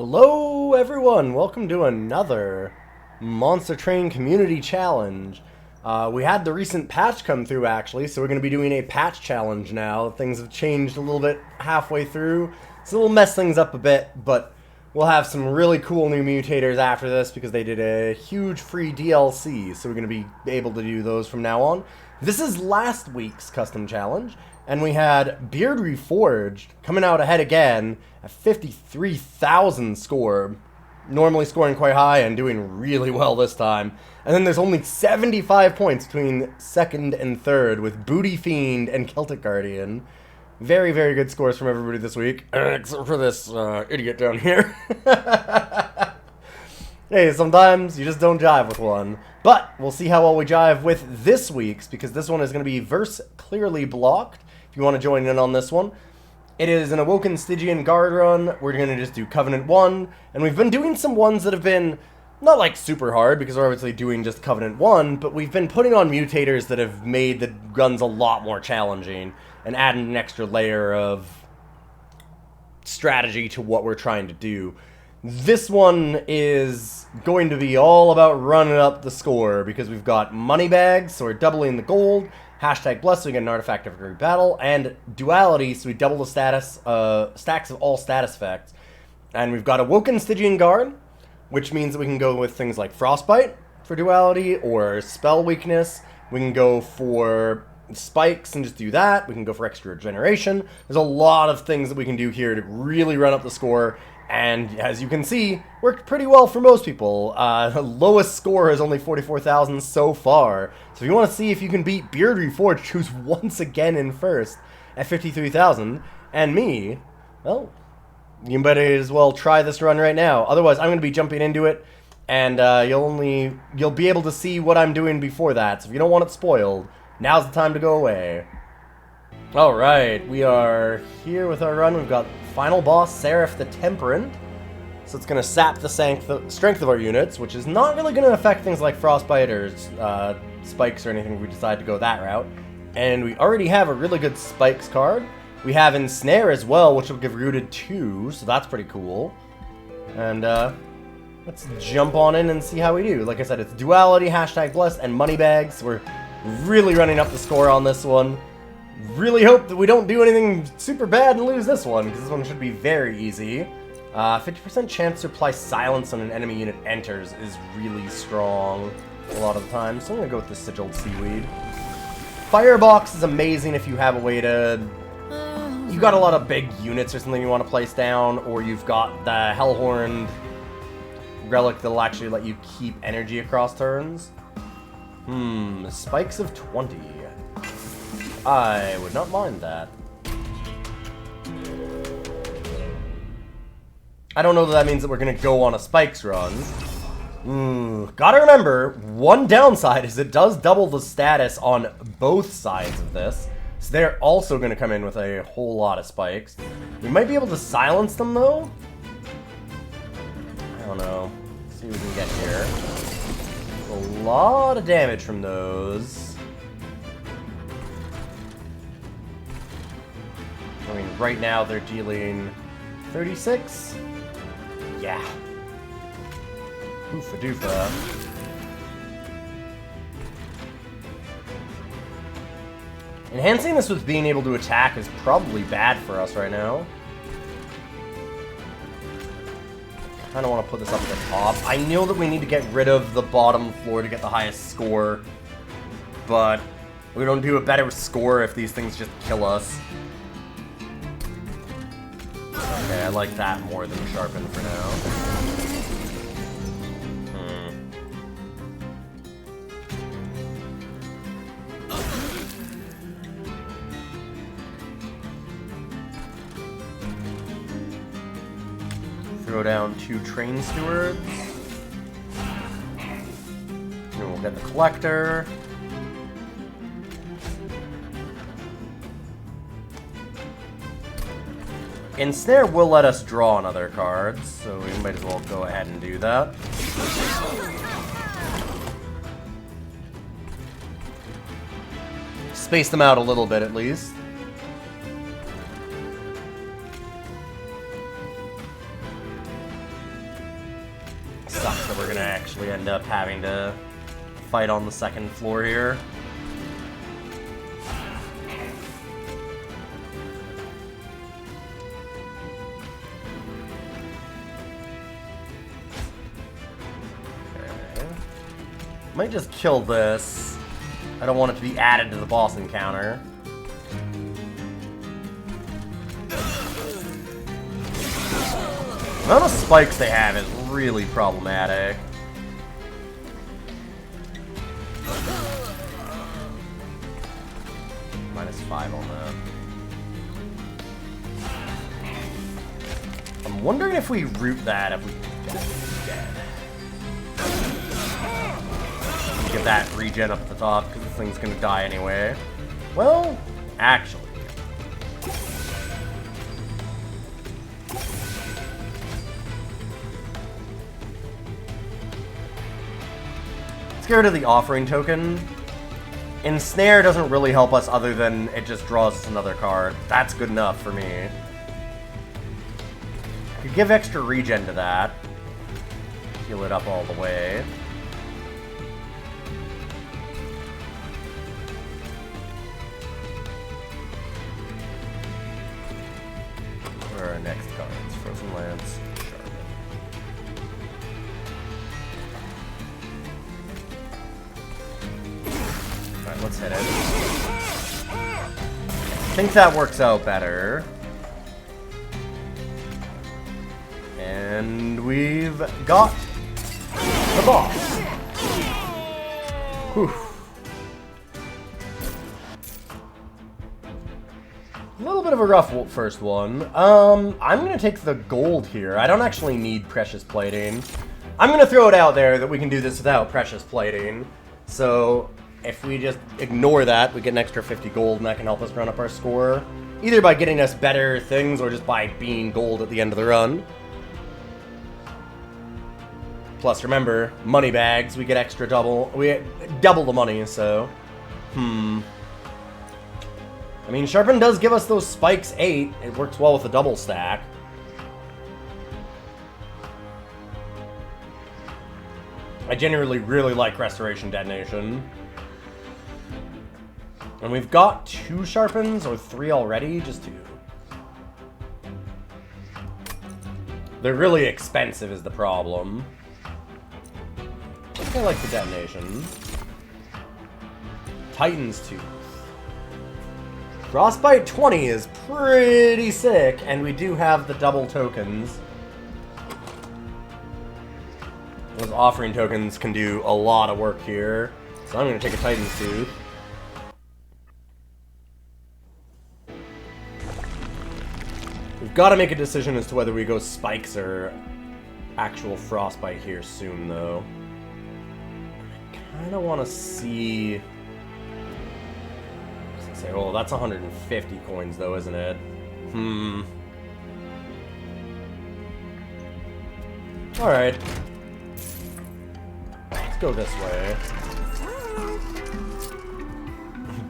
Hello everyone, welcome to another Monster Train Community Challenge. We had the recent patch come through actually, so we're going to be doing a patch challenge now. Things have changed a little bit halfway through, so we'll mess things up a bit, but we'll have some really cool new mutators after this because they did a huge free DLC, so we're going to be able to do those from now on. This is last week's custom challenge, and we had Beard Reforged coming out ahead again at 53,000 score, normally scoring quite high and doing really well this time. And then there's only 75 points between second and third with Booty Fiend and Celtic Guardian. Very, very good scores from everybody this week, except for this idiot down here. Hey, sometimes you just don't jive with one. But we'll see how well we jive with this week's, because this one is going to be verse clearly blocked. If you want to join in on this one. It is an Awoken Stygian Guard run. We're going to just do Covenant 1. And we've been doing some ones that have been not like super hard, because we're obviously doing just Covenant 1, but we've been putting on mutators that have made the guns a lot more challenging and adding an extra layer of strategy to what we're trying to do. This one is going to be all about running up the score, because we've got money bags, so we're doubling the gold. Hashtag blessed, so we get an artifact of every battle, and duality, so we double the status, stacks of all status effects. And we've got Awoken Stygian Guard, which means that we can go with things like Frostbite for duality, or Spell Weakness. We can go for spikes and just do that. We can go for extra regeneration. There's a lot of things that we can do here to really run up the score. And as you can see, worked pretty well for most people. The lowest score is only 44,000 so far. So if you want to see if you can beat Beard Reforged, who's once again in first at 53,000, and me, well, you might as well try this run right now. Otherwise, I'm going to be jumping into it, and you'll be able to see what I'm doing before that. So if you don't want it spoiled, now's the time to go away. Alright, we are here with our run. We've got final boss, Seraph the Temperate. So it's going to sap the strength of our units, which is not really going to affect things like Frostbite or spikes or anything if we decide to go that route. And we already have a really good spikes card. We have Ensnare as well, which will give Rooted 2, so that's pretty cool. And let's jump on in and see how we do. Like I said, it's duality, hashtag blessed, and money bags. We're really running up the score on this one. Really hope that we don't do anything super bad and lose this one, because this one should be very easy. 50% chance to apply silence on an enemy unit enters is really strong a lot of the time, so I'm going to go with the Sigiled Seaweed. Firebox is amazing if you have a way to... You got a lot of big units or something you want to place down, or you've got the Hellhorned relic that'll actually let you keep energy across turns. Spikes of 20. I would not mind that. I don't know that means that we're going to go on a spikes run. Gotta remember, one downside is it does double the status on both sides of this. So they're also going to come in with a whole lot of spikes. We might be able to silence them though. I don't know. Let's see what we can get here. A lot of damage from those. I mean, right now they're dealing 36? Yeah. Oofa doofa. Enhancing this with being able to attack is probably bad for us right now. I kind of want to put this up at the top. I know that we need to get rid of the bottom floor to get the highest score, but we don't do a better score if these things just kill us. Okay, I like that more than Sharpen for now. Throw down 2 Train Stewards. And we'll get the Collector. Ensnare will let us draw on other cards, so we might as well go ahead and do that. Space them out a little bit at least. actually end up having to fight on the second floor here. Okay. Might just kill this. I don't want it to be added to the boss encounter. The amount of spikes they have is really problematic. -5 on that. I'm wondering if we root that, if we dead. Get that regen up at the top, because this thing's gonna die anyway. Well, actually. Let's get rid of the offering token. Ensnare doesn't really help us other than it just draws us another card. That's good enough for me. Could give extra regen to that. Heal it up all the way. Where are our next cards? Frozen Lance. Let's hit it. I think that works out better. And we've got the boss. Whew. A little bit of a rough first one. I'm gonna take the gold here. I don't actually need precious plating. I'm gonna throw it out there that we can do this without precious plating. So if we just ignore that, we get an extra 50 gold, and that can help us run up our score. Either by getting us better things, or just by being gold at the end of the run. Plus, remember, money bags, we get extra double. We get double the money, so... I mean, Sharpen does give us those spikes 8. It works well with the double stack. I genuinely really like Restoration Detonation. And we've got 2 Sharpens, or 3 already? Just 2. They're really expensive is the problem. I think I like the Detonation. Titan's Tooth. Frostbite 20 is pretty sick, and we do have the double tokens. Those offering tokens can do a lot of work here. So I'm going to take a Titan's Tooth. We've got to make a decision as to whether we go spikes or actual frostbite here soon, though. I kind of want to see... Say, oh, that's 150 coins, though, isn't it? Alright. Let's go this way.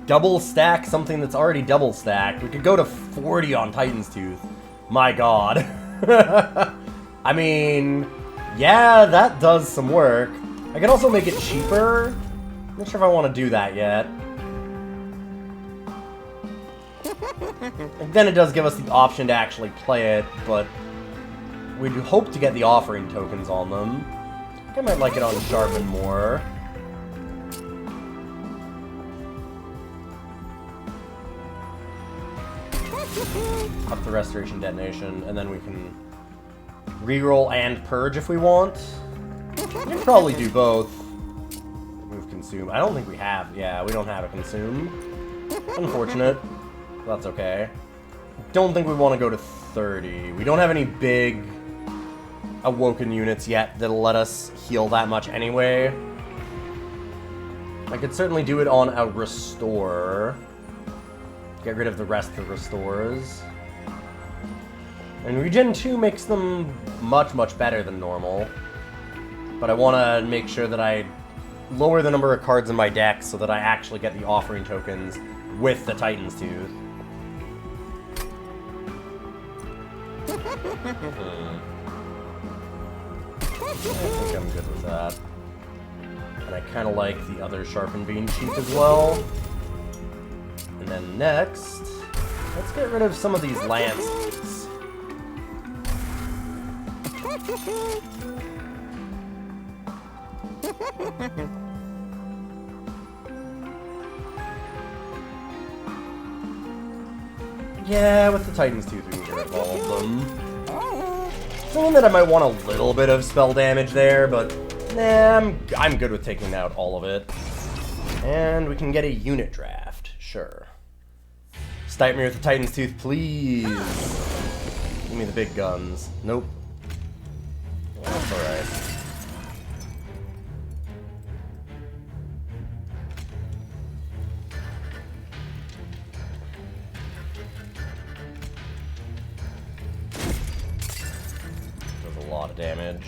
Double stack something that's already double stacked. We could go to 40 on Titan's Tooth. My god. I mean, yeah, that does some work. I could also make it cheaper. Not sure if I want to do that yet. And then it does give us the option to actually play it, but we'd hope to get the offering tokens on them. I think I might like it on Sharpen more. Up the Restoration Detonation, and then we can reroll and purge if we want. We can probably do both. Move Consume. I don't think we have. Yeah, we don't have a Consume. Unfortunate. That's okay. Don't think we want to go to 30. We don't have any big Awoken units yet that'll let us heal that much anyway. I could certainly do it on a Restore. Get rid of the rest of the Restores. And Regen 2 makes them much, much better than normal. But I want to make sure that I lower the number of cards in my deck so that I actually get the offering tokens with the Titan's Tooth. I think I'm good with that. And I kind of like the other Sharpened Beam Chief as well. And then next, let's get rid of some of these lances. Yeah, with the Titan's Tooth, we can get rid of all of them. Thinking that I might want a little bit of spell damage there, but nah, I'm good with taking out all of it. And we can get a unit draft, sure. Stipe me with the Titan's Tooth, please. Give me the big guns. Nope. That's alright. Does a lot of damage.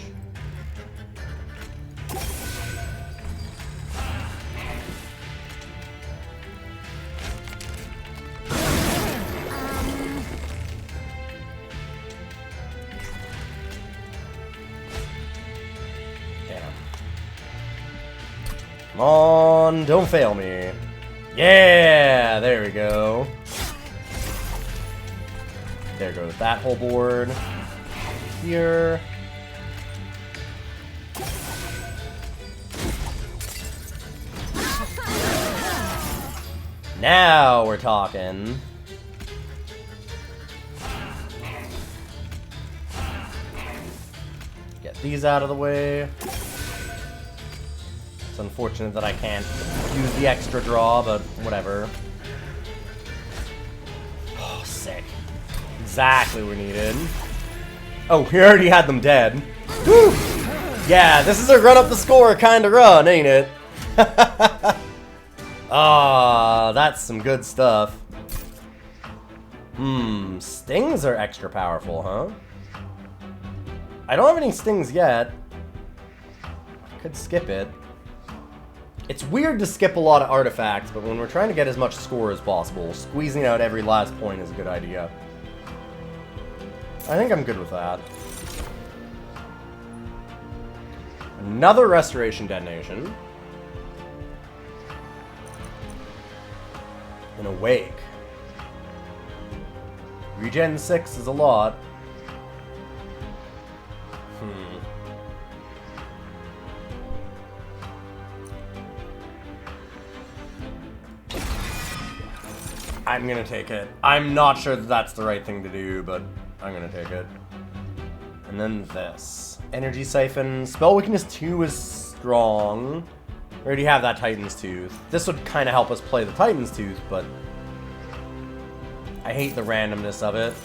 Come on, don't fail me. Yeah, there we go. There goes that whole board. Here. Now we're talking. Get these out of the way. It's unfortunate that I can't use the extra draw, but whatever. Oh, sick. Exactly what we needed. Oh, we already had them dead. Woo! Yeah, this is a run up the score kind of run, ain't it? Ah, that's some good stuff. Stings are extra powerful, huh? I don't have any stings yet. I could skip it. It's weird to skip a lot of artifacts, but when we're trying to get as much score as possible, squeezing out every last point is a good idea. I think I'm good with that. Another Restoration Detonation. And Awake. Regen 6 is a lot. I'm gonna take it. I'm not sure that that's the right thing to do, but I'm gonna take it. And then this. Energy Siphon. Spell Weakness 2 is strong. We already have that Titan's Tooth. This would kind of help us play the Titan's Tooth, but I hate the randomness of it.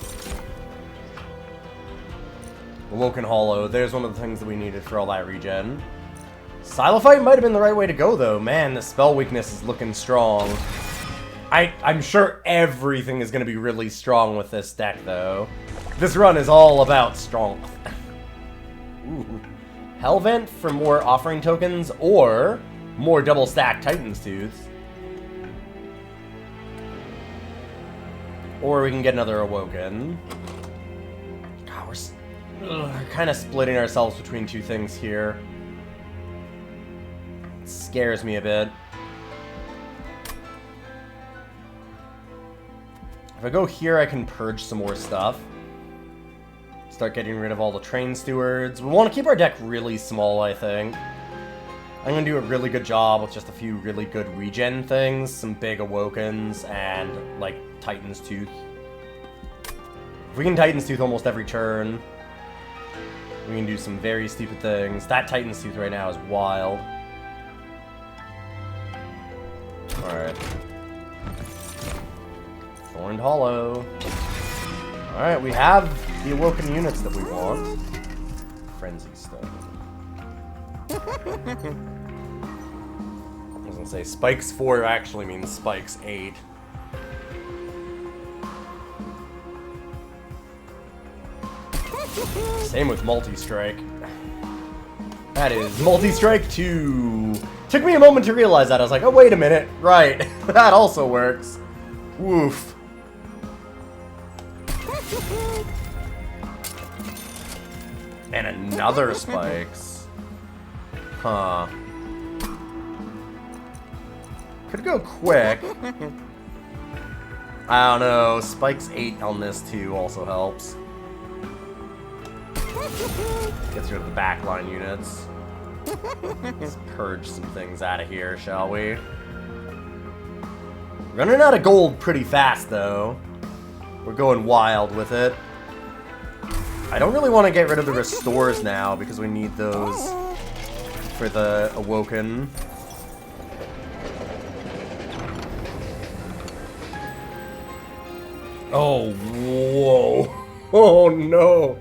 Awoken Hollow. There's one of the things that we needed for all that regen. Silophyte might have been the right way to go, though. Man, the Spell Weakness is looking strong. I'm sure everything is going to be really strong with this deck, though. This run is all about strong. Ooh. Hellvent for more offering tokens, or more double stack Titan's Tooth. Or we can get another Awoken. God, we're kind of splitting ourselves between two things here. It scares me a bit. If I go here, I can purge some more stuff. Start getting rid of all the train stewards. We want to keep our deck really small, I think. I'm going to do a really good job with just a few really good regen things. Some big Awokens and, like, Titan's Tooth. If we can Titan's Tooth almost every turn, we can do some very stupid things. That Titan's Tooth right now is wild. Alright. Thorned Hollow. Alright, we have the Awoken units that we want. Frenzy Stone. I was gonna say, Spikes 4 actually means Spikes 8. Same with Multi-Strike. That is Multi-Strike 2. Took me a moment to realize that. I was like, oh, wait a minute. Right. That also works. Woof. And another Spikes. Huh. Could go quick. I don't know. Spike's 8 on this too also helps. Gets rid of the backline units. Let's purge some things out of here, shall we? Running out of gold pretty fast, though. We're going wild with it. I don't really want to get rid of the restores now because we need those for the Awoken. Oh, whoa. Oh, no.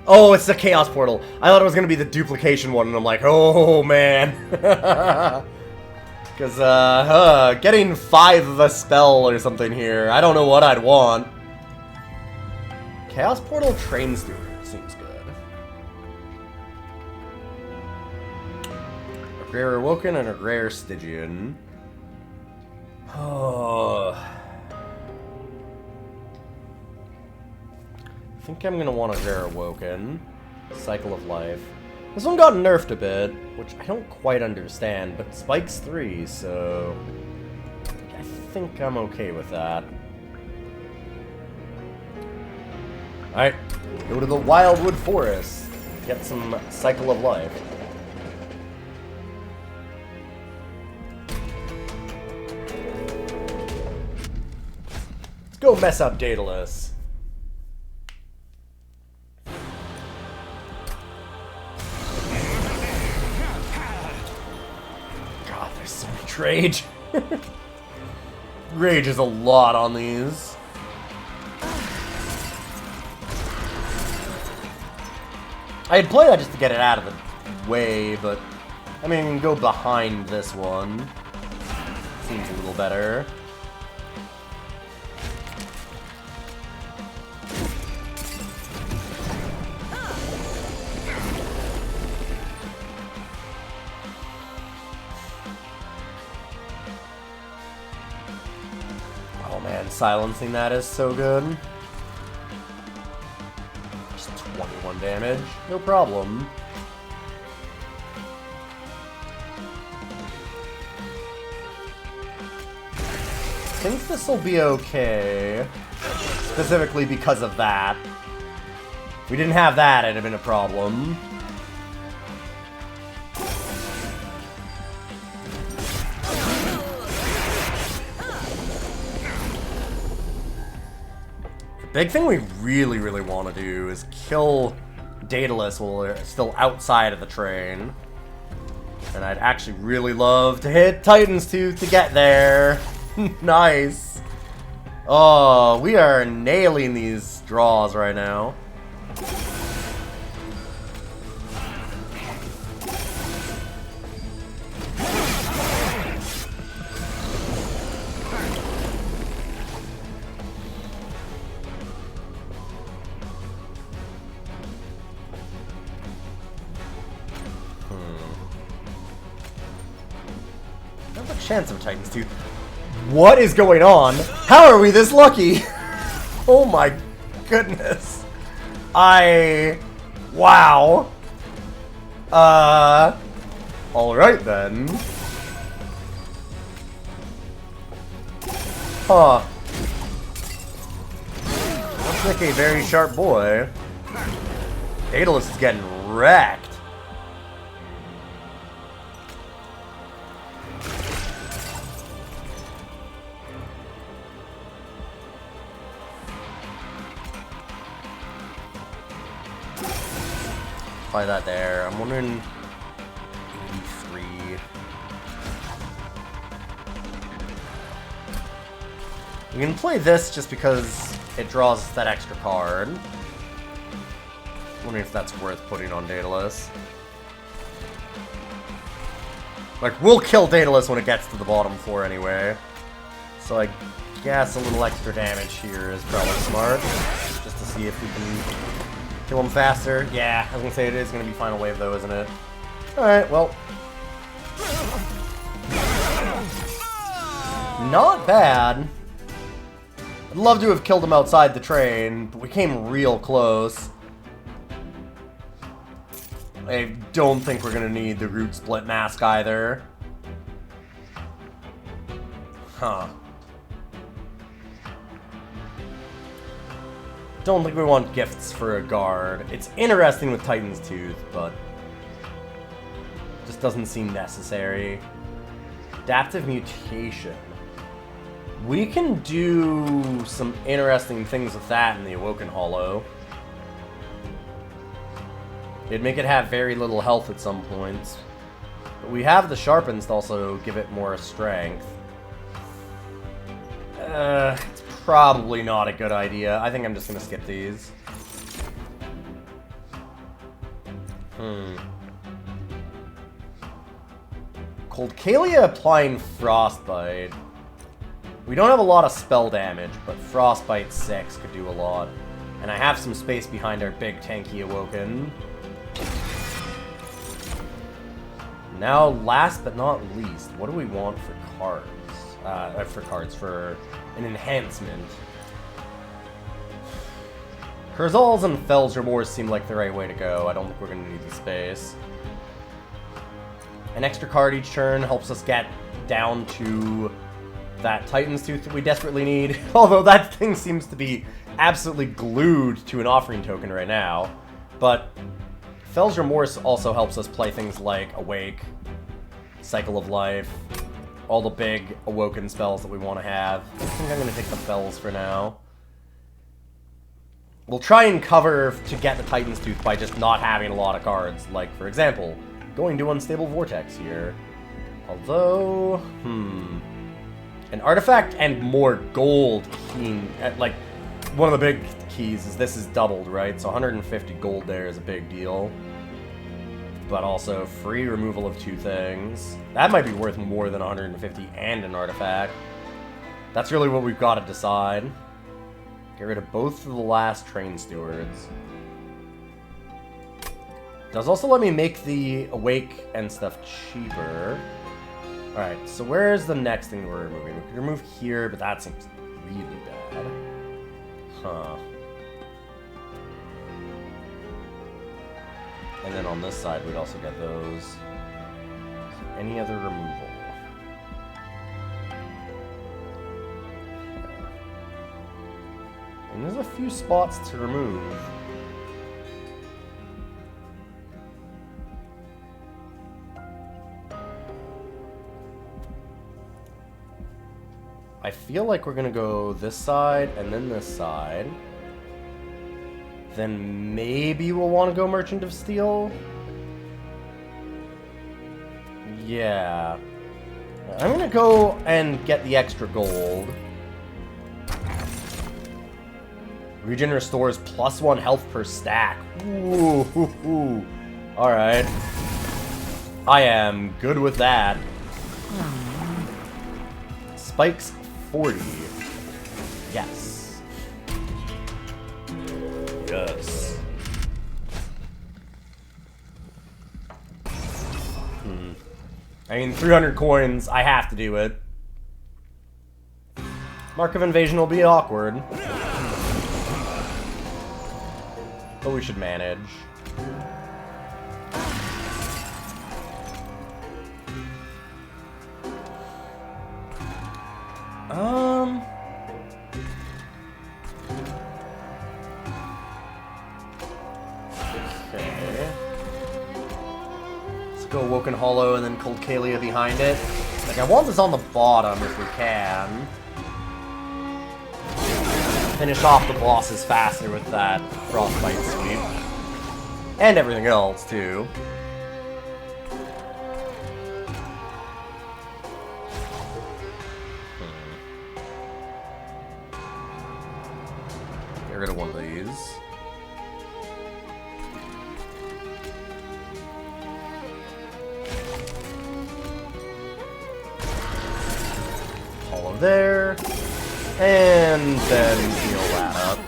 Oh, it's the Chaos Portal. I thought it was going to be the duplication one, and I'm like, oh, man. Because, getting 5 of a spell or something here, I don't know what I'd want. Chaos Portal Train Steward seems good. A rare Awoken and a rare Stygian. Oh. I think I'm gonna want a rare Awoken. Cycle of Life. This one got nerfed a bit, which I don't quite understand, but Spike's 3, so I think I'm okay with that. Alright, go to the Wildwood Forest, get some Cycle of Life. Let's go mess up Daedalus. God, there's so much rage. Rage is a lot on these. I'd play that just to get it out of the way, but I mean, go behind this one. Seems a little better. Oh man, silencing that is so good. 21 damage, no problem. I think this will be okay. Specifically because of that. If we didn't have that, it'd have been a problem. Big thing we really, really want to do is kill Daedalus while we're still outside of the train. And I'd actually really love to hit Titan's Tooth to get there. Nice. Oh, we are nailing these draws right now. Chance of Titan's Tooth. What is going on? How are we this lucky? Oh my goodness. Wow. Alright then. Huh. Looks like a very sharp boy. Daedalus is getting wrecked. That there. I'm wondering 83. We can play this just because it draws that extra card. I'm wondering if that's worth putting on Daedalus. Like, we'll kill Daedalus when it gets to the bottom floor anyway. So I guess a little extra damage here is probably smart. Just to see if we can kill him faster. Yeah, I was gonna say it is gonna be final wave though, isn't it? Alright, well. Not bad. I'd love to have killed him outside the train, but we came real close. I don't think we're gonna need the root split mask either. Huh. Don't think we want gifts for a guard. It's interesting with Titan's Tooth, but just doesn't seem necessary. Adaptive Mutation. We can do some interesting things with that in the Awoken Hollow. It'd make it have very little health at some points. But we have the Sharpens to also give it more strength. It's probably not a good idea. I think I'm just gonna skip these. Coldcalia applying Frostbite. We don't have a lot of spell damage, but Frostbite 6 could do a lot. And I have some space behind our big tanky Awoken. Now, last but not least, what do we want for cards? For an enhancement. Herzals and Felgermores seem like the right way to go. I don't think we're going to need the space. An extra card each turn helps us get down to that Titan's Tooth that we desperately need. Although that thing seems to be absolutely glued to an offering token right now. But Felgermores also helps us play things like Awake, Cycle of Life, all the big Awoken spells that we want to have. I think I'm going to take the Fells for now. We'll try and cover to get the Titan's Tooth by just not having a lot of cards. Like, for example, going to Unstable Vortex here. Although, an artifact and more gold keen. Like, one of the big keys is this is doubled, right? So 150 gold there is a big deal. But also free removal of 2 things. That might be worth more than 150 and an artifact. That's really what we've got to decide. Get rid of both of the last Train Stewards. Does also let me make the Awake and stuff cheaper. Alright, so where's the next thing we're removing? We could remove here, but that seems really bad. Huh. And then on this side, we'd also get those. Is there any other removal? And there's a few spots to remove. I feel like we're gonna go this side and then this side. Then maybe we'll want to go Merchant of Steel. Yeah. I'm gonna go and get the extra gold. Regen restores +1 health per stack. Ooh. Alright. I am good with that. Spikes 40. Yes. Yes. I mean, 300 coins, I have to do it. Mark of Invasion will be awkward. But we should manage. Okay. Let's go Awoken Hollow and then Coldcalia behind it. Like, I want this on the bottom if we can. Finish off the bosses faster with that Frostbite sweep. And everything else, too. Get rid of one of these. Hollow there. And then heal that up.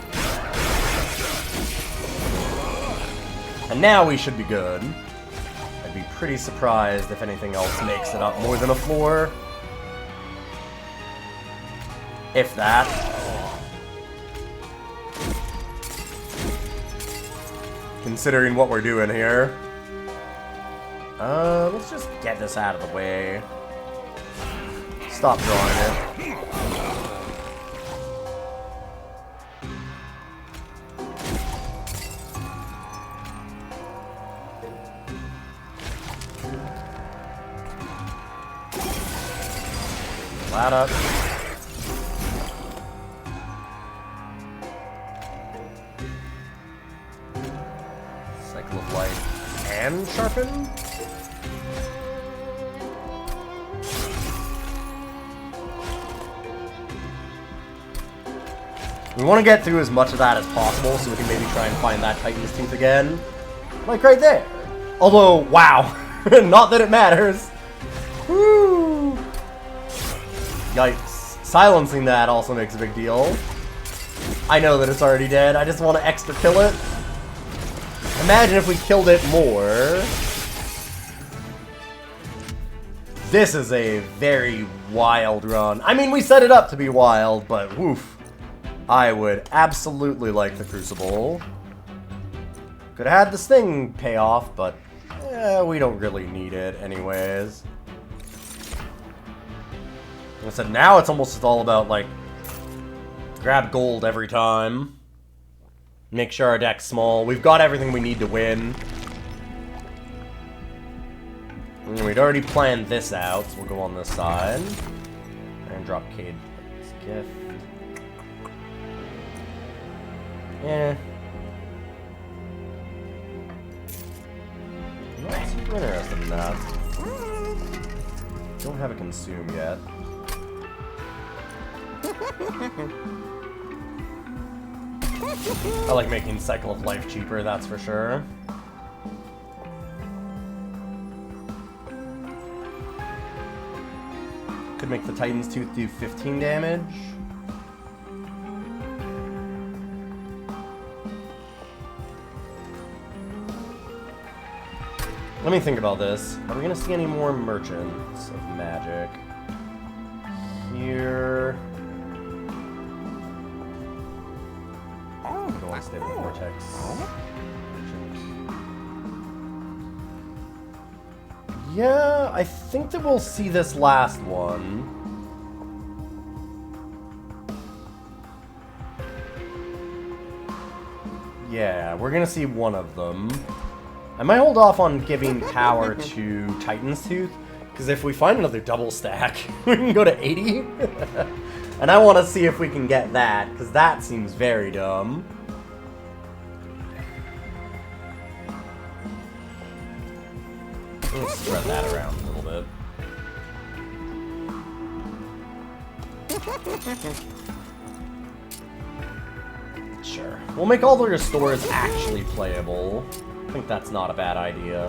And now we should be good. I'd be pretty surprised if anything else makes it up more than a floor. If that. Considering what we're doing here. Let's just get this out of the way. Stop drawing it. that up. Cycle of Life and Sharpen? We want to get through as much of that as possible so we can maybe try and find that Titan's Tooth again. Like right there. Although, wow. Not that it matters. Woo! Yikes. Silencing that also makes a big deal. I know that it's already dead. I just want to extra kill it. Imagine if we killed it more. This is a very wild run. I mean, we set it up to be wild, but woof. I would absolutely like the Crucible. Could have had this thing pay off, but we don't really need it anyways. Like I said, now it's almost all about, like, grab gold every time. Make sure our deck's small. We've got everything we need to win. And we'd already planned this out, so we'll go on this side. And drop Cade's Gift. Yeah. I'm not super interested in that. Don't have a consume yet. I like making Cycle of Life cheaper, that's for sure. Could make the Titan's Tooth do 15 damage. Let me think about this. Are we gonna see any more merchants of magic? Here. I don't want to stay with Vortex. Yeah, I think that we'll see this last one. Yeah, we're gonna see one of them. I might hold off on giving power to Titan's Tooth, because if we find another double stack, we can go to 80. And I want to see if we can get that, because that seems very dumb. Let's spread that around a little bit. Sure. We'll make all the restores actually playable. I think that's not a bad idea.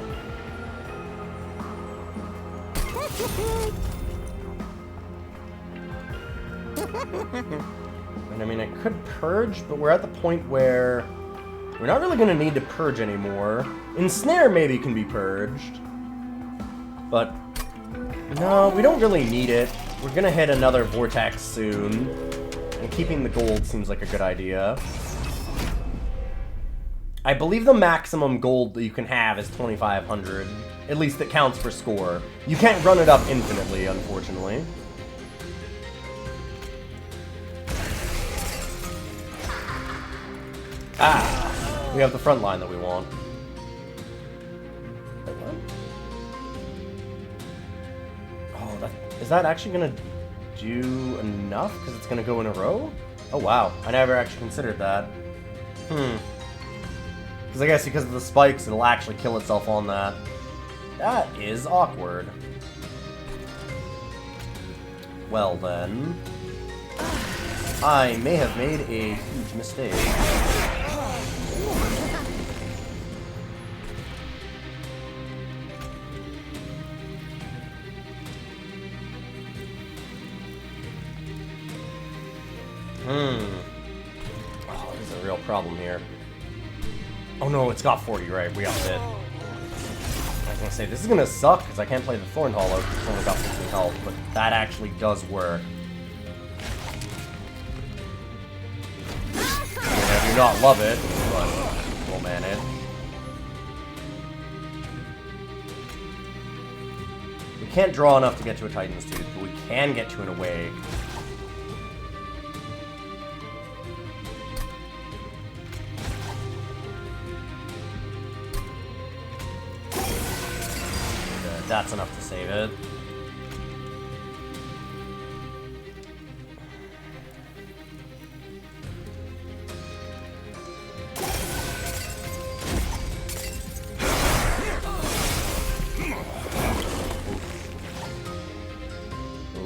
And I mean, I could purge, but we're at the point where we're not really going to need to purge anymore. Ensnare maybe can be purged. But no, we don't really need it. We're going to hit another Vortex soon. And keeping the gold seems like a good idea. I believe the maximum gold that you can have is 2,500. At least it counts for score. You can't run it up infinitely, unfortunately. Ah! We have the front line that we want. Wait, what? Oh, is that actually going to do enough? Because it's going to go in a row? Oh, wow. I never actually considered that. Because I guess because of the spikes, it'll actually kill itself on that. That is awkward. Well then, I may have made a huge mistake. Oh, this is a real problem here. Oh no, it's got 40, right? We upped it. I was gonna say, this is gonna suck because I can't play the Thorn Hollow because it's only got 15 health, but that actually does work. I do not love it, but we'll manage. We can't draw enough to get to a Titan's Tooth, but we can get to an Awake. That's enough to save it.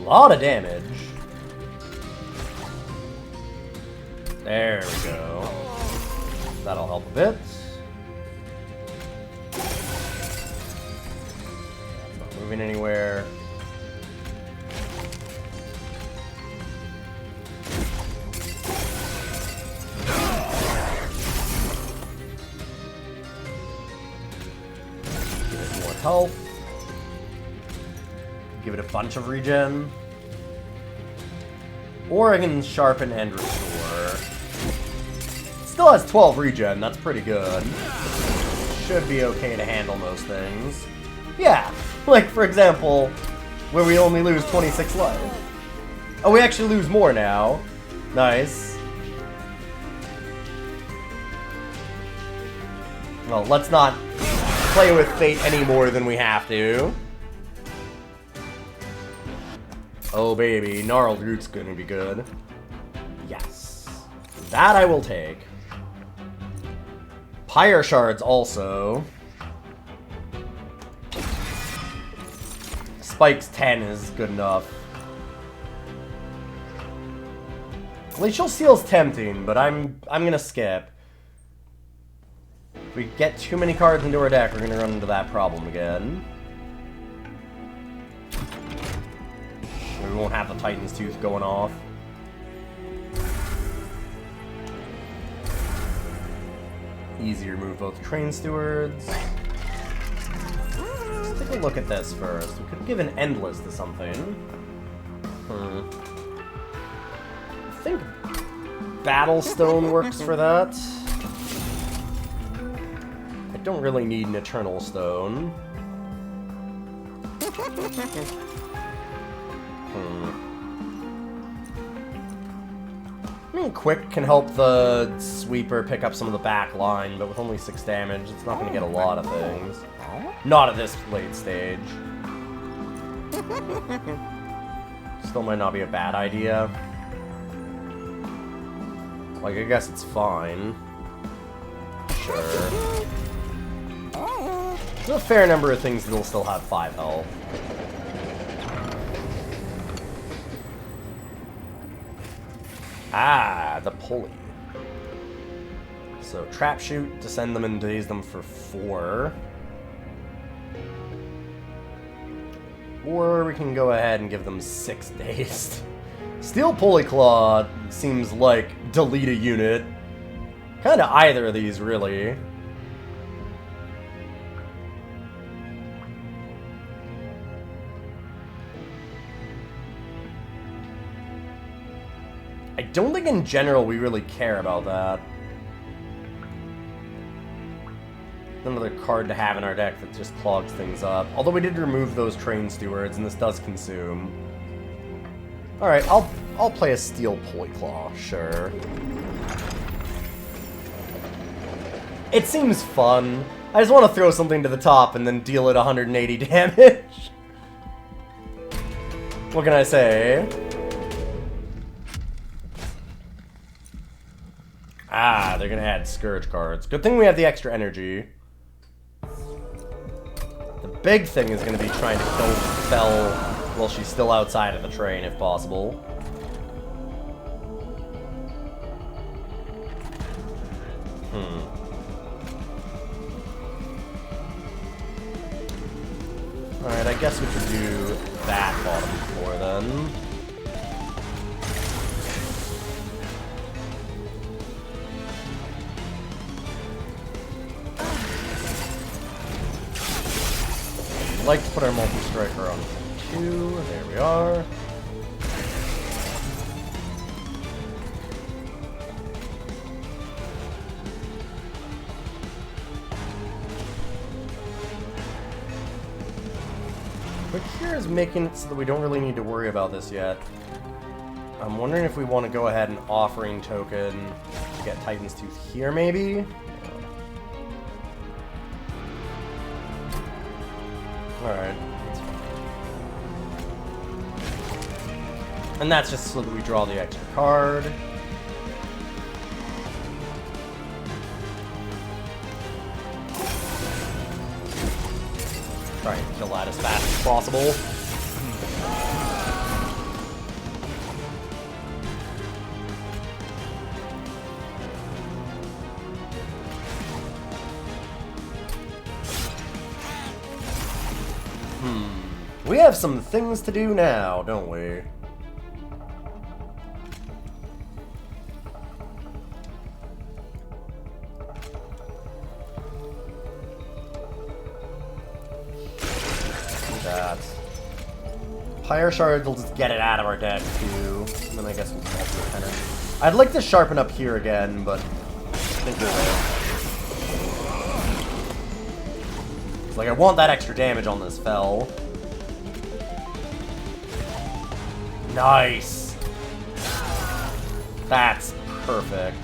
lot of damage. There we go. That'll help a bit. Not moving anywhere. Give it more health. Give it a bunch of regen. Or I can sharpen and restore. Still has 12 regen, that's pretty good. Should be okay to handle most things. Yeah, like for example, where we only lose 26 life. Oh, we actually lose more now. Nice. Well, let's not play with fate any more than we have to. Oh baby, Gnarled Root's gonna be good. Yes. That I will take. Pyre Shards also. Spike's 10 is good enough. Glacial Seal's tempting, but I'm gonna skip. If we get too many cards into our deck, we're gonna run into that problem again. We won't have the Titan's Tooth going off. Easy to remove both Train Stewards. Let's take a look at this first. We could give an Endless to something. I think Battlestone works for that. I don't really need an Eternal Stone. I mean, Quick can help the Sweeper pick up some of the back line, but with only 6 damage, it's not going to get a lot of things. Not at this late stage. Still might not be a bad idea. Like, I guess it's fine. Sure. There's a fair number of things that'll still have 5 health. Ah, the pulley. So, Trap Shoot to send them and daze them for 4. Or we can go ahead and give them 6 dazed. Steel Pulley Claw seems like delete a unit. Kinda either of these, really. I don't think in general we really care about that. Another card to have in our deck that just clogs things up. Although we did remove those Train Stewards, and this does consume. Alright, I'll play a Steel Pulley Claw, sure. It seems fun. I just want to throw something to the top and then deal it 180 damage. What can I say? Ah, they're gonna add Scourge cards. Good thing we have the extra energy. The big thing is gonna be trying to kill Fel while she's still outside of the train, if possible. Alright, I guess we could do that bottom floor then. I'd like to put our multi-striker on 2. There we are. But here is making it so that we don't really need to worry about this yet. I'm wondering if we want to go ahead and offering token to get Titan's Tooth here, maybe? Alright. And that's just so that we draw the extra card. Try and kill that as fast as possible. we have some things to do now, don't we? That. Pyre shards will just get it out of our deck too. And then I guess we'll just have to kind of. I'd like to sharpen up here again, but I think we're there. It's like I want that extra damage on this fell. Nice. That's perfect.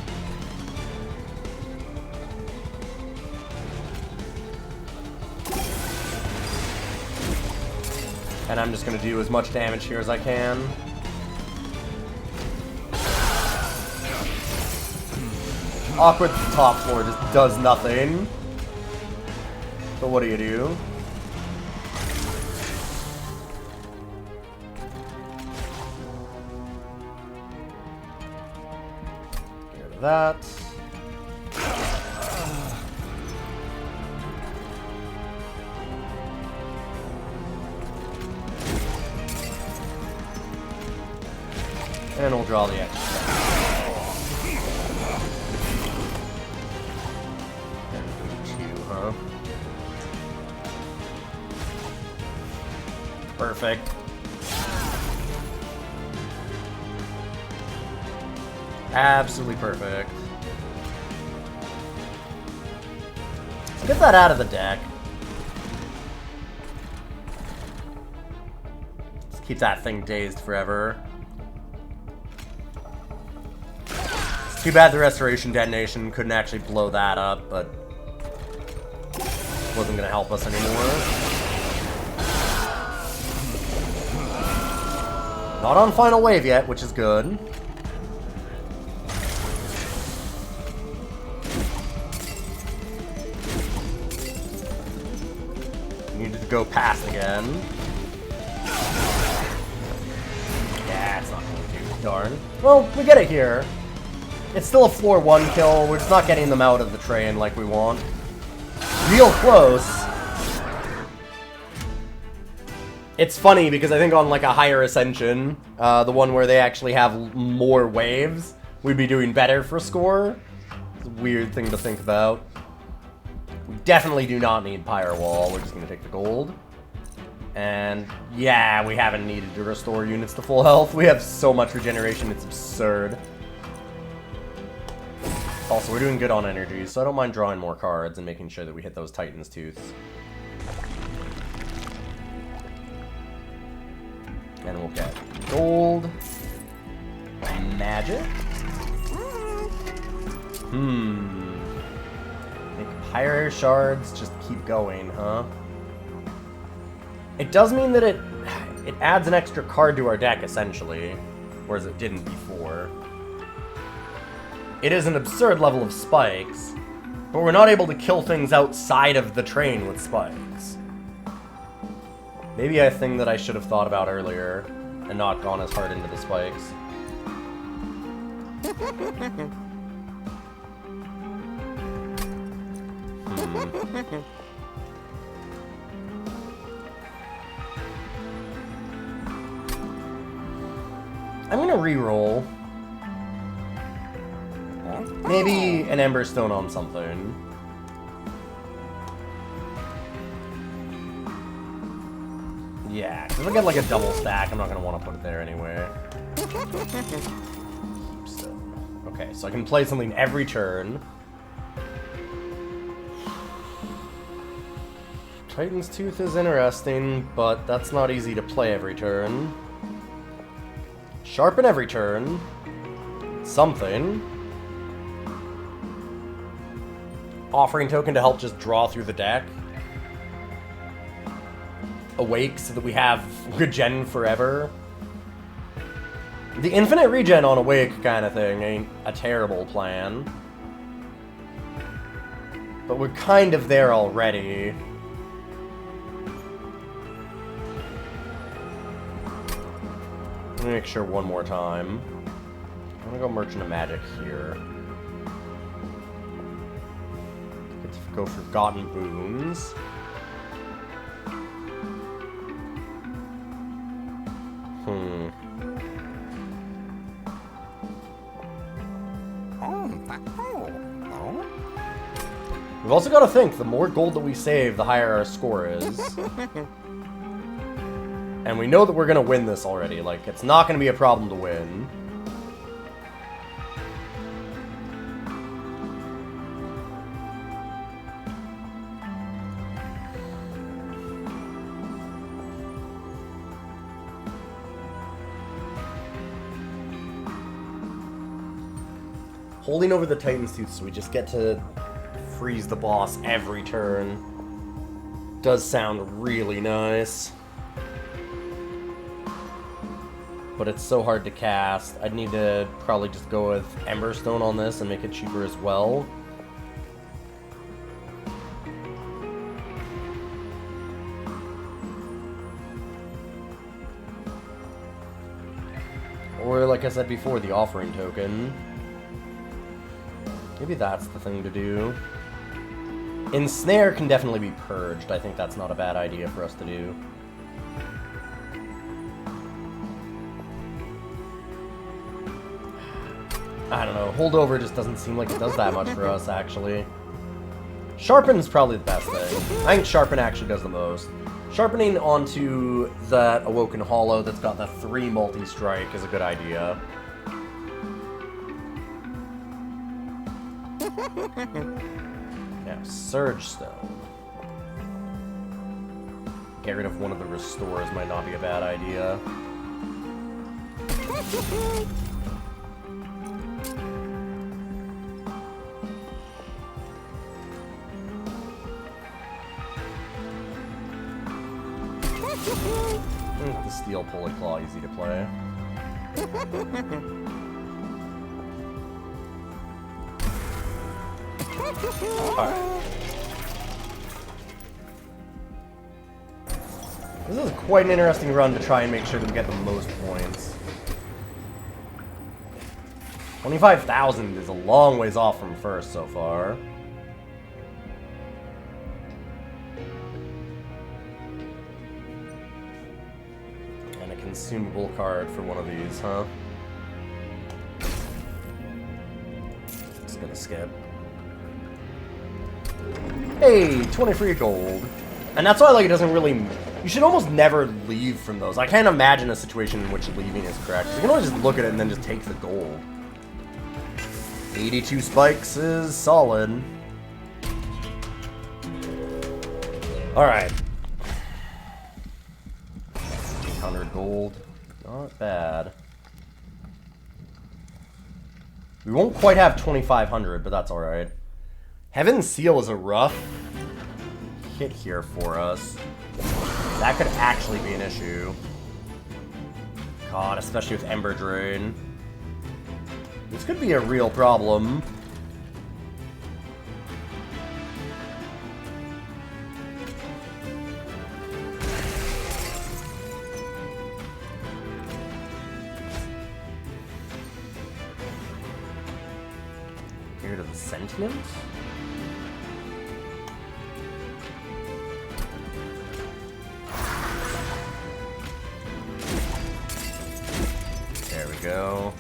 And I'm just going to do as much damage here as I can. Awkward top floor just does nothing. But what do you do? Get rid of that. And we'll draw the extra. Huh? Perfect. Absolutely perfect. Let's get that out of the deck. Let's keep that thing dazed forever. Too bad the Restoration Detonation couldn't actually blow that up, but wasn't going to help us anymore. Not on Final Wave yet, which is good. Needed to go past again. Yeah, it's not going to do. Darn. Well, we get it here. It's still a floor 1 kill, we're just not getting them out of the train like we want. Real close. It's funny because I think on like a higher ascension, the one where they actually have more waves, we'd be doing better for score. It's a weird thing to think about. We definitely do not need Pyre Wall, we're just going to take the gold. And yeah, we haven't needed to restore units to full health. We have so much regeneration, it's absurd. Also, we're doing good on energy, so I don't mind drawing more cards and making sure that we hit those Titan's Tooths. And we'll get gold. Magic. Make higher shards just keep going, huh? It does mean that it adds an extra card to our deck, essentially. Whereas it didn't before. It is an absurd level of spikes, but we're not able to kill things outside of the train with spikes. Maybe a thing that I should have thought about earlier and not gone as hard into the spikes. I'm gonna re-roll. Maybe an Emberstone on something. Yeah, because if I get like a double stack, I'm not going to want to put it there anyway. Okay, so I can play something every turn. Titan's Tooth is interesting, but that's not easy to play every turn. Sharpen every turn. Something. Offering token to help just draw through the deck. Awake so that we have regen forever. The infinite regen on Awake kind of thing ain't a terrible plan. But we're kind of there already. Let me make sure one more time. I'm gonna go Merchant of Magic here. Go Forgotten Boons. We've also got to think, the more gold that we save, the higher our score is. And we know that we're going to win this already. Like, it's not going to be a problem to win. Holding over the Titan suits so we just get to freeze the boss every turn does sound really nice. But it's so hard to cast. I'd need to probably just go with Emberstone on this and make it cheaper as well. Or, like I said before, the offering token. Maybe that's the thing to do. Ensnare can definitely be purged. I think that's not a bad idea for us to do. I don't know. Holdover just doesn't seem like it does that much for us, actually. Sharpen is probably the best thing. I think Sharpen actually does the most. Sharpening onto that Awoken Hollow that's got the 3 multi-strike is a good idea. Now, Surge Stone. Get rid of one of the restores might not be a bad idea. The Steel Pulley Claw easy to play. Alright. This is quite an interesting run to try and make sure that we get the most points. 25,000 is a long ways off from first so far. And a consumable card for one of these, huh? Just gonna skip. Hey, 20 free gold. And that's why, like, it doesn't really... You should almost never leave from those. I can't imagine a situation in which leaving is correct. You can always just look at it and then just take the gold. 82 spikes is solid. Alright. 800 gold. Not bad. We won't quite have 2,500, but that's alright. Heaven's Seal is a rough hit here for us. That could actually be an issue. God, especially with Ember Drain. This could be a real problem. Here to the Sentient? There we go.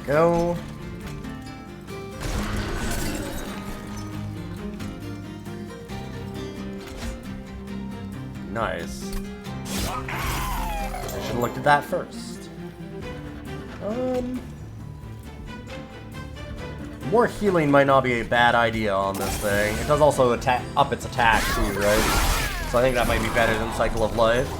Go. Nice. I should have looked at that first. More healing might not be a bad idea on this thing. It does also up its attack too, right? So I think that might be better than Cycle of Life.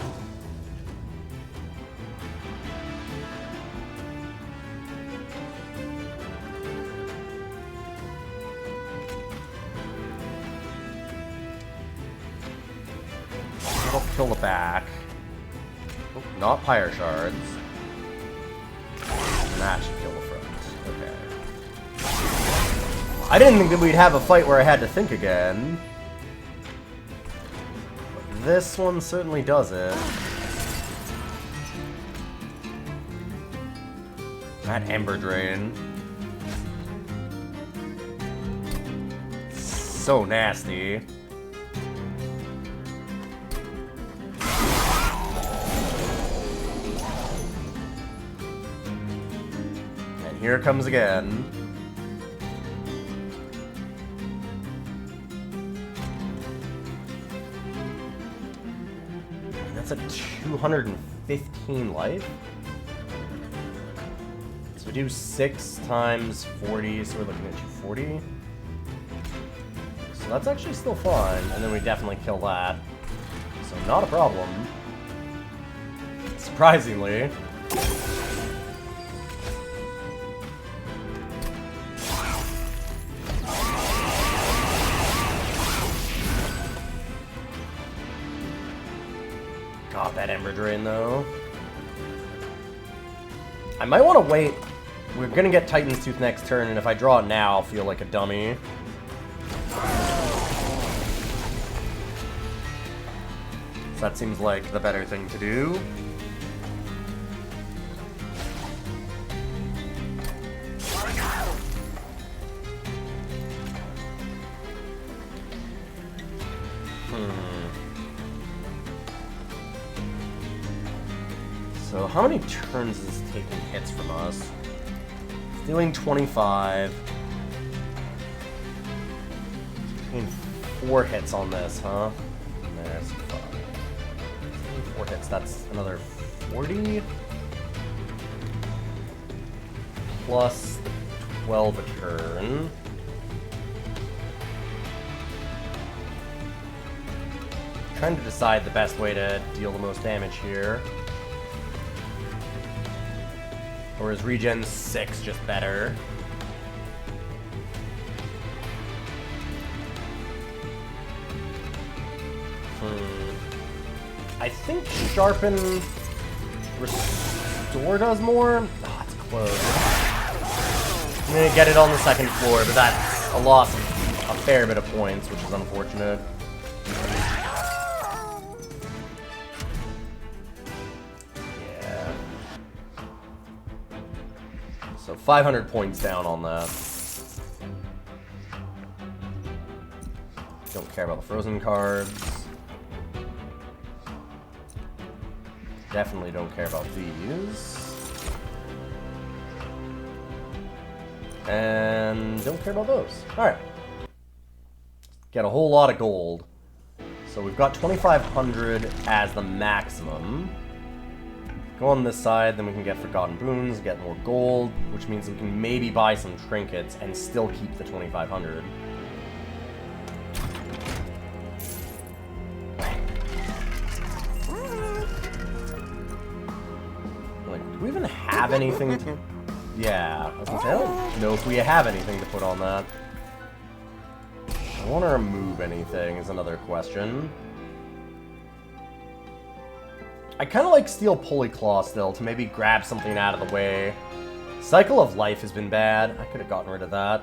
Kill the back. Oh, not Pyre Shards. And that should kill the front. Okay. I didn't think that we'd have a fight where I had to think again. But this one certainly does it. That Ember Drain. So nasty. And here it comes again. And that's a 215 life. So we do 6 times 40, so we're looking at 240. So that's actually still fine, and then we definitely kill that. So not a problem. Surprisingly. Got that Ember Drain though. I might want to wait. We're gonna get Titan's Tooth next turn, and if I draw it now, I'll feel like a dummy. So that seems like the better thing to do. So how many turns is this taking hits from us? It's dealing 25. Taking 4 hits on this, huh? There's 5. 4 hits, that's another 40. Plus 12 a turn. Trying to decide the best way to deal the most damage here. Or is regen 6 just better? I think Sharpen Restore does more? Oh, it's close. I'm gonna get it on the second floor, but that's a loss of a fair bit of points, which is unfortunate. Yeah. So 500 points down on that. Don't care about the frozen cards. Definitely don't care about these. And don't care about those. Alright. Get a whole lot of gold. So we've got 2,500 as the maximum. Go on this side, then we can get Forgotten Boons, get more gold, which means we can maybe buy some trinkets and still keep the 2,500. Like, do we even have anything to... Yeah, I was gonna say, I don't know if we have anything to put on that. I want to remove anything is another question. I kind of like Steel Polyclaw still, to maybe grab something out of the way. Cycle of Life has been bad. I could have gotten rid of that.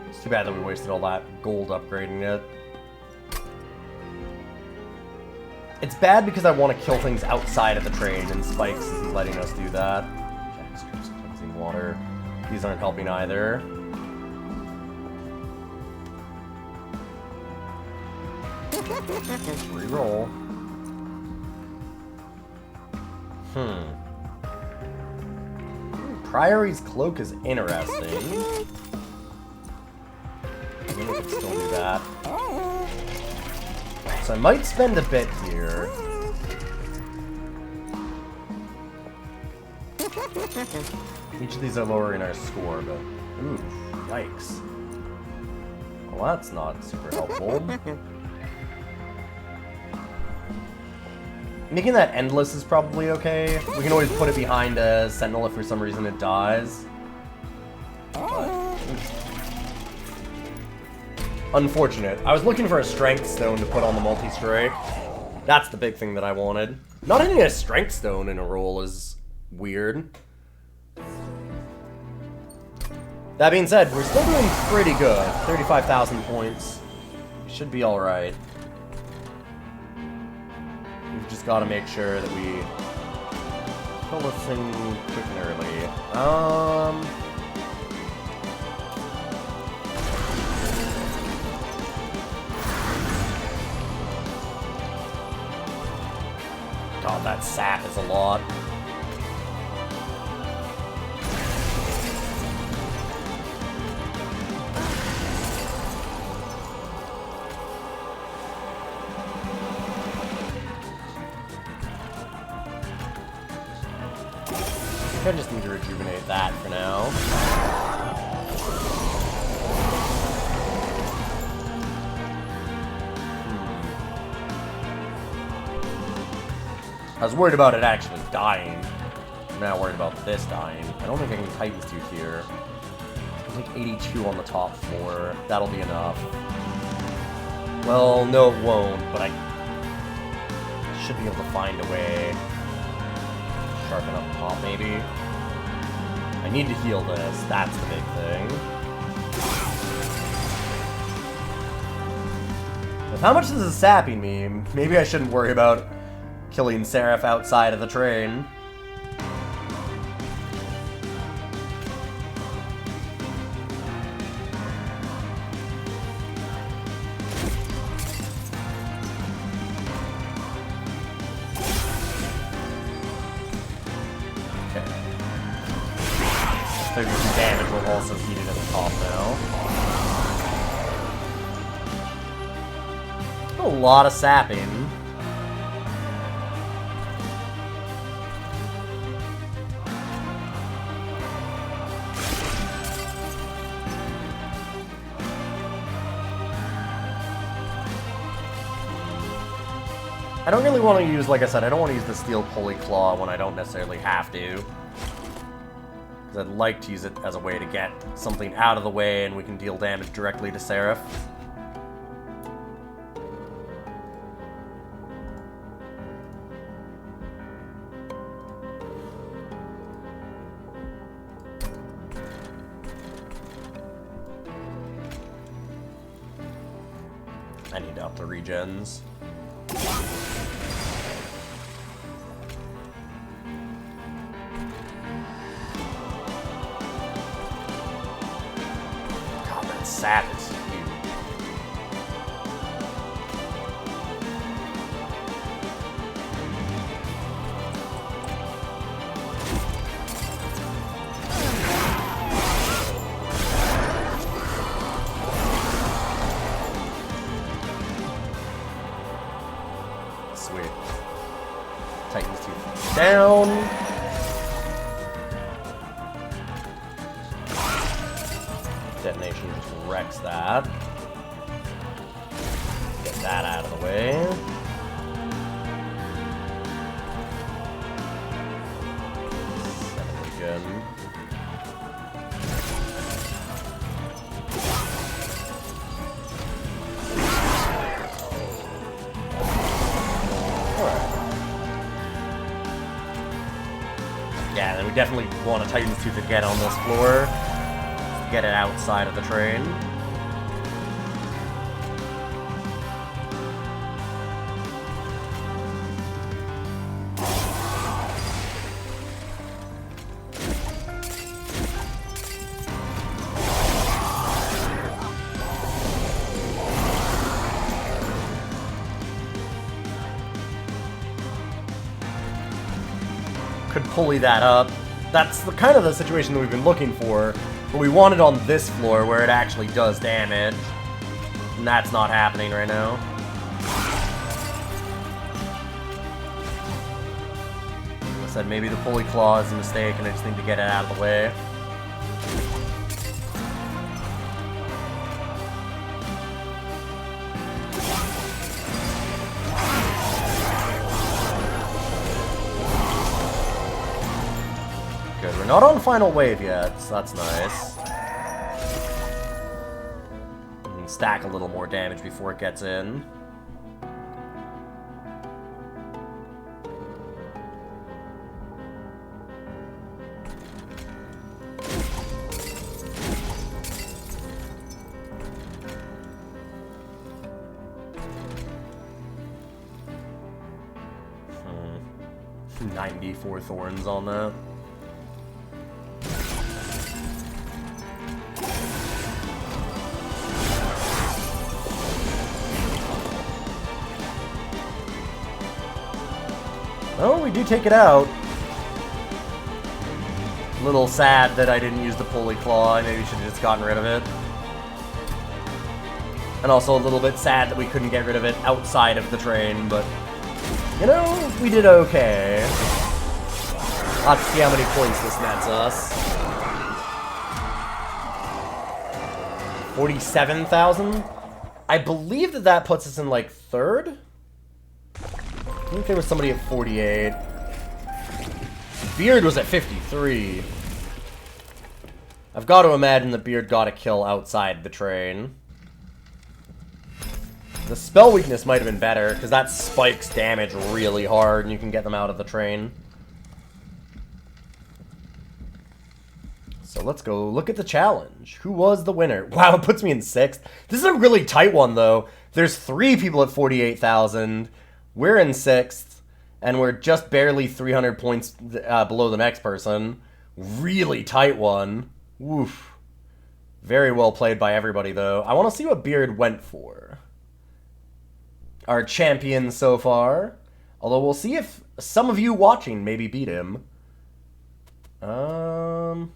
It's too bad that we wasted all that gold upgrading it. It's bad because I want to kill things outside of the trade, and Spikes isn't letting us do that. Jackstraps, cleansing water. These aren't helping either. Reroll. Priory's Cloak is interesting. I think we can still do that. So I might spend a bit here. Each of these are lowering our score, but... Ooh, yikes. Well, that's not super helpful. Making that endless is probably okay. We can always put it behind a Sentinel if for some reason it dies. But, unfortunate. I was looking for a Strength Stone to put on the multi-strike. That's the big thing that I wanted. Not having a Strength Stone in a roll is weird. That being said, we're still doing pretty good. 35,000 points. Should be alright. We've just got to make sure that we kill this thing quick and early. God, that sap is a lot. I just need to rejuvenate that for now. I was worried about it actually dying. I'm now worried about this dying. I don't think I can Titan's Tooth here. I can take 82 on the top floor. That'll be enough. Well, no it won't, but I should be able to find a way. Sharpen up top, maybe. I need to heal this. That's the big thing. With how much this is sapping me, maybe I shouldn't worry about killing Seraph outside of the train. Maybe some damage will also heat it at the top now. A lot of sapping. I don't really want to use, like I said, I don't want to use the Steel Pulley Claw when I don't necessarily have to. I'd like to use it as a way to get something out of the way and we can deal damage directly to Seraph. I need to up the regens. Sap is huge. Sweet. Titan's Tooth down. Detonation just wrecks that. Get that out of the way. Seven regen. Alright. Yeah, then we definitely want a Titan's Tooth to get on this floor. Get it outside of the train. Could pulley that up. That's the kind of the situation that we've been looking for. But we want it on this floor where it actually does damage. And that's not happening right now. Like I said, maybe the pulley claw is a mistake and I just need to get it out of the way. Good, we're not on final wave yet, so that's nice. We can stack a little more damage before it gets in. 94 thorns on that. Oh, we do take it out. A little sad that I didn't use the pulley claw. I maybe should have just gotten rid of it. And also a little bit sad that we couldn't get rid of it outside of the train, but, you know, we did okay. Let's see how many points this nets us. 47,000? I believe that that puts us in, like, third? I think there was somebody at 48. Beard was at 53. I've got to imagine that Beard got a kill outside the train. The spell weakness might have been better, because that spikes damage really hard, and you can get them out of the train. So let's go look at the challenge. Who was the winner? Wow, it puts me in 6th. This is a really tight one, though. There's 3 people at 48,000. We're in 6th, and we're just barely 300 points below the next person. Really tight one. Woof. Very well played by everybody, though. I want to see what Beard went for. Our champion so far. Although we'll see if some of you watching maybe beat him. Cold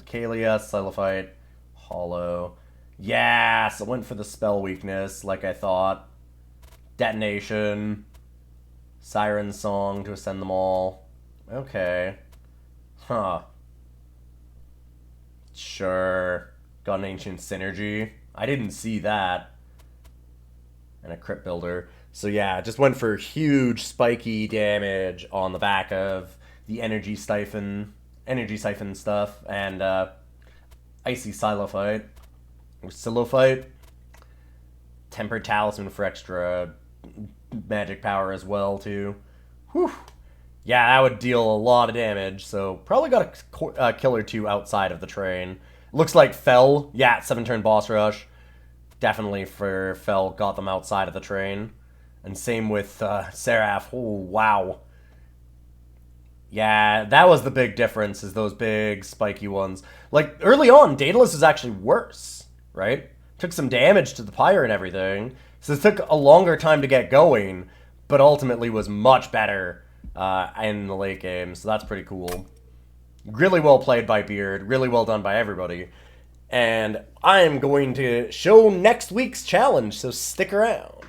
Kalia, Silophyte, Hollow. Yeah, so went for the spell weakness, like I thought. Detonation. Siren Song to ascend them all. Okay. Huh. Sure. Got an Ancient Synergy. I didn't see that. And a Crypt Builder. So yeah, just went for huge spiky damage on the back of the Energy Siphon stuff. And Icy Silophyte. Or Silophyte. Tempered Talisman for extra magic power as well, too. Whew. Yeah, that would deal a lot of damage, so probably got a kill or 2 outside of the train. Looks like Fell, yeah, 7-turn boss rush. Definitely for Fell, got them outside of the train. And same with Seraph. Oh, wow. Yeah, that was the big difference, is those big spiky ones. Like, early on, Daedalus was actually worse, right? Took some damage to the Pyre and everything. So it took a longer time to get going, but ultimately was much better in the late game. So that's pretty cool. Really well played by Beard. Really well done by everybody. And I'm going to show next week's challenge, so stick around.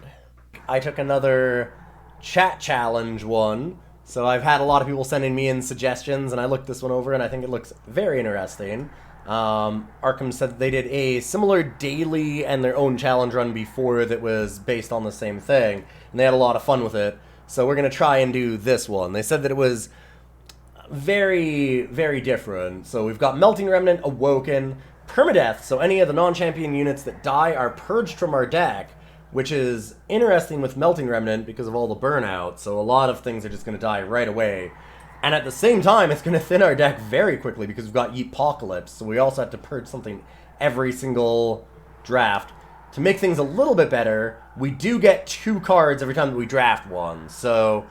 I took another chat challenge one. So I've had a lot of people sending me in suggestions, and I looked this one over, and I think it looks very interesting. Arkham said they did a similar daily and their own challenge run before that was based on the same thing, and they had a lot of fun with it. So we're going to try and do this one. They said that it was very, very different. So we've got Melting Remnant, Awoken, Permadeath, so any of the non-champion units that die are purged from our deck, which is interesting with Melting Remnant because of all the burnout, so a lot of things are just going to die right away. And at the same time, it's going to thin our deck very quickly because we've got Yeetpocalypse, so we also have to purge something every single draft. To make things a little bit better, we do get 2 cards every time that we draft one, so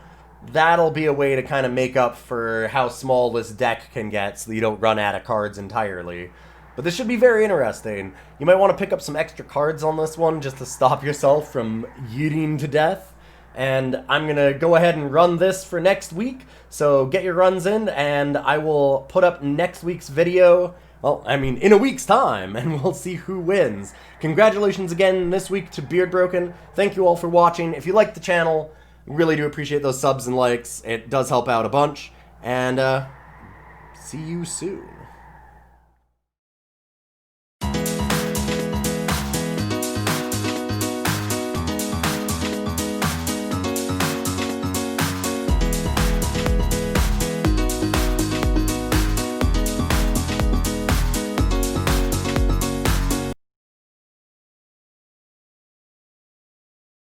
that'll be a way to kind of make up for how small this deck can get so that you don't run out of cards entirely. But this should be very interesting. You might want to pick up some extra cards on this one just to stop yourself from yeeting to death. And I'm going to go ahead and run this for next week. So get your runs in, and I will put up next week's video, well, I mean, in a week's time, and we'll see who wins. Congratulations again this week to Beard Broken. Thank you all for watching. If you like the channel, really do appreciate those subs and likes. It does help out a bunch. And see you soon.